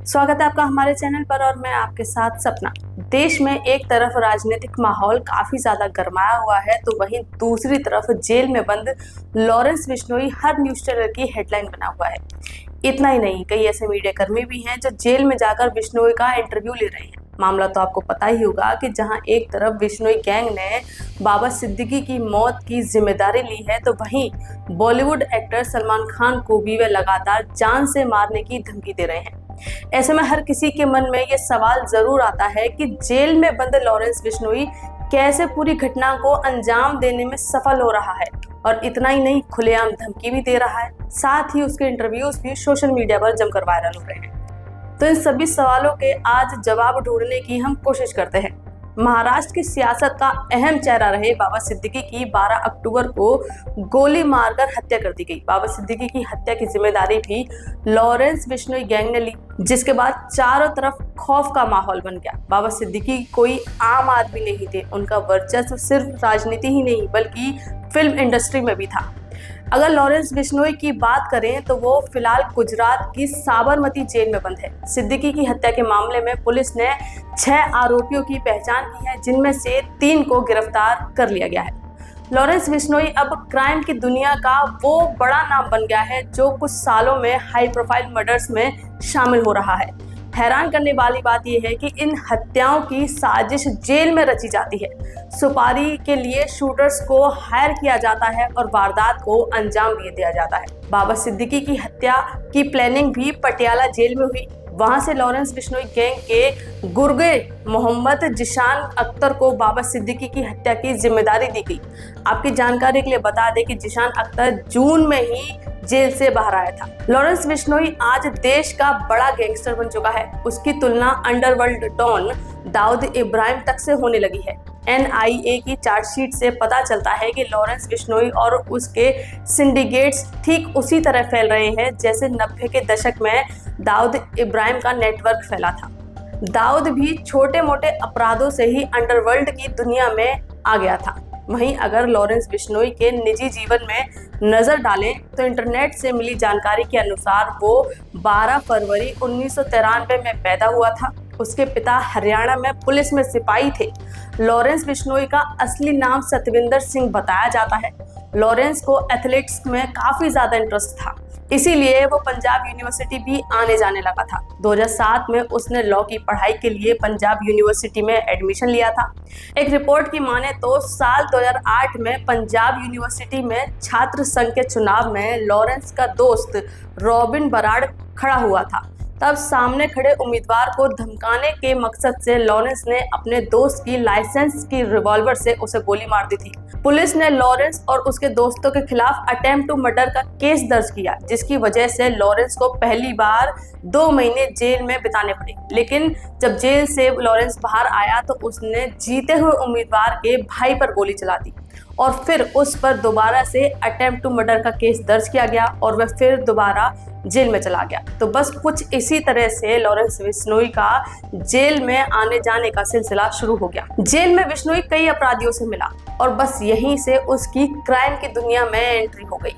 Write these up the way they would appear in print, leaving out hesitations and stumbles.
स्वागत है आपका हमारे चैनल पर और मैं आपके साथ सपना। देश में एक तरफ राजनीतिक माहौल काफी ज्यादा गरमाया हुआ है तो वहीं दूसरी तरफ जेल में बंद लॉरेंस बिश्नोई हर न्यूज चैनल की हेडलाइन बना हुआ है। इतना ही नहीं, कई ऐसे मीडिया कर्मी भी हैं जो जेल में जाकर बिश्नोई का इंटरव्यू ले रहे हैं। मामला तो आपको पता ही होगा कि जहां एक तरफ बिश्नोई गैंग ने बाबा सिद्दीकी की मौत की जिम्मेदारी ली है तो वहीं बॉलीवुड एक्टर सलमान खान को भी वे लगातार जान से मारने की धमकी दे रहे हैं। ऐसे में हर किसी के मन में ये सवाल जरूर आता है कि जेल में बंद लॉरेंस बिश्नोई कैसे पूरी घटना को अंजाम देने में सफल हो रहा है, और इतना ही नहीं, खुलेआम धमकी भी दे रहा है। साथ ही उसके इंटरव्यूज भी सोशल मीडिया पर जमकर वायरल हो रहे हैं। तो इन सभी सवालों के आज जवाब ढूंढने की हम कोशिश करते हैं। महाराष्ट्र की सियासत का अहम चेहरा रहे बाबा सिद्दीकी की 12 अक्टूबर को गोली मारकर हत्या कर दी गई। बाबा सिद्दीकी की हत्या की जिम्मेदारी भी लॉरेंस बिश्नोई गैंग ने ली, जिसके बाद चारों तरफ खौफ का माहौल बन गया। बाबा सिद्दीकी कोई आम आदमी नहीं थे, उनका वर्चस्व सिर्फ राजनीति ही नहीं बल्कि फिल्म इंडस्ट्री में भी था। अगर लॉरेंस बिश्नोई की बात करें तो वो फिलहाल गुजरात की साबरमती जेल में बंद है। सिद्दीकी की हत्या के मामले में पुलिस ने 6 आरोपियों की पहचान की है, जिनमें से 3 को गिरफ्तार कर लिया गया है। लॉरेंस बिश्नोई अब क्राइम की दुनिया का वो बड़ा नाम बन गया है जो कुछ सालों में हाई प्रोफाइल मर्डर्स में शामिल हो रहा है। हैरान करने वाली बात यह है कि इन हत्याओं की साजिश जेल में रची जाती है। सुपारी के लिए शूटर्स को हायर किया जाता है और वारदात को अंजाम भी दिया जाता है। बाबा सिद्दीकी की हत्या की प्लानिंग भी पटियाला जेल में हुई। वहां से लॉरेंस बिश्नोई गैंग के गुर्गे मोहम्मद जिशान अख्तर को बाबा सिद्दीकी की हत्या की जिम्मेदारी दी गई। आपकी जानकारी के लिए बता दें कि जिशान अख्तर जून में ही जेल से बाहर आया था। लॉरेंस बिश्नोई आज देश का बड़ा गैंगस्टर बन चुका है। उसकी तुलना अंडरवर्ल्ड डॉन दाऊद इब्राहिम तक से होने लगी है। NIA की चार्जशीट से पता चलता है कि लॉरेंस बिश्नोई और उसके सिंडिकेट्स ठीक उसी तरह फैल रहे हैं जैसे 90 के दशक में दाऊद इब्राहिम का नेटवर्क फैला था। दाऊद भी छोटे मोटे अपराधों से ही अंडरवर्ल्ड की दुनिया में आ गया था। वहीं अगर लॉरेंस बिश्नोई के निजी जीवन में नजर डालें तो इंटरनेट से मिली जानकारी के अनुसार वो 12 फरवरी 1993 में पैदा हुआ था। उसके पिता हरियाणा में पुलिस में सिपाही थे। लॉरेंस बिश्नोई का असली नाम सतविंदर सिंह बताया जाता है। लॉरेंस को एथलेटिक्स में काफी ज्यादा इंटरेस्ट था, इसीलिए वो पंजाब यूनिवर्सिटी भी आने जाने लगा था। 2007 में उसने लॉ की पढ़ाई के लिए पंजाब यूनिवर्सिटी में एडमिशन लिया था। एक रिपोर्ट की माने तो साल 2008 में पंजाब यूनिवर्सिटी में छात्र संघ के चुनाव में लॉरेंस का दोस्त रॉबिन बराड़ खड़ा हुआ था। तब सामने खड़े उम्मीदवार को धमकाने के मकसद से लॉरेंस ने अपने दोस्त की लाइसेंस की रिवॉल्वर से उसे गोली मार दी थी। पुलिस ने लॉरेंस और उसके दोस्तों के खिलाफ अटेम्प्ट टू मर्डर का केस दर्ज किया, जिसकी वजह से लॉरेंस को पहली बार 2 महीने जेल में बिताने पड़े। लेकिन जब जेल से लॉरेंस बाहर आया तो उसने जीते हुए उम्मीदवार के भाई पर गोली चला दी और फिर उस पर दोबारा से अटेम्प्ट टू मर्डर का केस दर्ज किया गया और वह फिर दोबारा जेल में चला गया। तो बस कुछ इसी तरह से लॉरेंस बिश्नोई का जेल में आने जाने का सिलसिला शुरू हो गया। जेल में बिश्नोई कई अपराधियों से मिला और बस यहीं से उसकी क्राइम की दुनिया में एंट्री हो गई।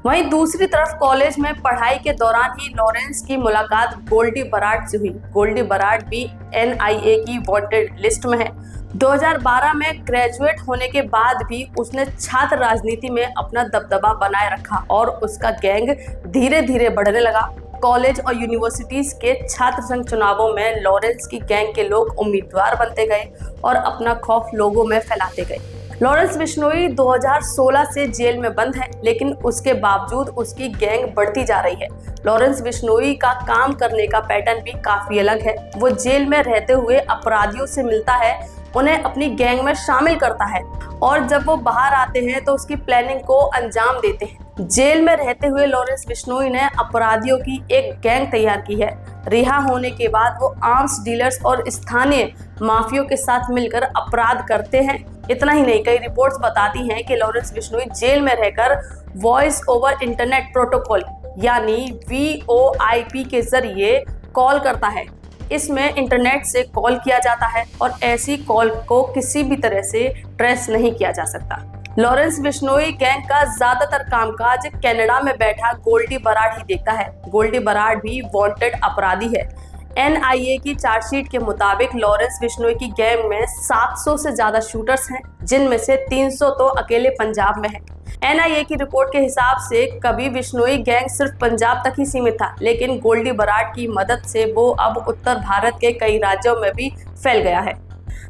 वहीं दूसरी तरफ कॉलेज में पढ़ाई के दौरान ही लॉरेंस की मुलाकात गोल्डी बराड़ से हुई। गोल्डी बराड़ भी NIA की वांटेड लिस्ट में है। 2012 में ग्रेजुएट होने के बाद भी उसने छात्र राजनीति में अपना दबदबा बनाए रखा और उसका गैंग धीरे धीरे बढ़ने लगा। कॉलेज और यूनिवर्सिटीज के छात्र संघ चुनावों में लॉरेंस की गैंग के लोग उम्मीदवार बनते गए और अपना खौफ लोगों में फैलाते गए। लॉरेंस बिश्नोई 2016 से जेल में बंद है, लेकिन उसके बावजूद उसकी गैंग बढ़ती जा रही है। लॉरेंस बिश्नोई का काम करने का पैटर्न भी काफी अलग है। वो जेल में रहते हुए अपराधियों से मिलता है, उन्हें अपनी गैंग में शामिल करता है और जब वो बाहर आते हैं तो उसकी प्लानिंग को अंजाम देते हैं। जेल में रहते हुए लॉरेंस बिश्नोई ने अपराधियों की एक गैंग तैयार की है। रिहा होने के बाद वो आर्म्स डीलर्स और स्थानीय माफियों के साथ मिलकर अपराध करते हैं। इतना ही नहीं, कई रिपोर्ट्स बताती हैं कि लॉरेंस बिश्नोई जेल में रहकर वॉइस ओवर इंटरनेट प्रोटोकॉल यानी VoIP के जरिए कॉल करता है। इसमें इंटरनेट से कॉल किया जाता है और ऐसी कॉल को किसी भी तरह से ट्रेस नहीं किया जा सकता। लॉरेंस बिश्नोई गैंग का ज्यादातर कामकाज कनाडा में बैठा गोल्डी बराड़ ही देखता है। गोल्डी बराड़ भी वांटेड अपराधी है। एनआईए की चार्जशीट के मुताबिक लॉरेंस बिश्नोई की गैंग में 700 से ज्यादा शूटर्स हैं, जिनमें से 300 तो अकेले पंजाब में है। एनआईए की रिपोर्ट के हिसाब से कभी बिश्नोई गैंग सिर्फ पंजाब तक ही सीमित था, लेकिन गोल्डी बराड़ की मदद से वो अब उत्तर भारत के कई राज्यों में भी फैल गया है।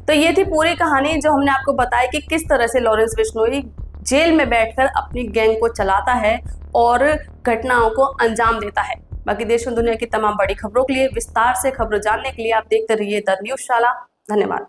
तो ये थी पूरी कहानी जो हमने आपको बताई कि किस तरह से लॉरेंस बिश्नोई जेल में बैठकर अपनी गैंग को चलाता है और घटनाओं को अंजाम देता है। बाकी देश और दुनिया की तमाम बड़ी खबरों के लिए, विस्तार से खबरें जानने के लिए आप देखते रहिए द न्यूज़ शाला। धन्यवाद।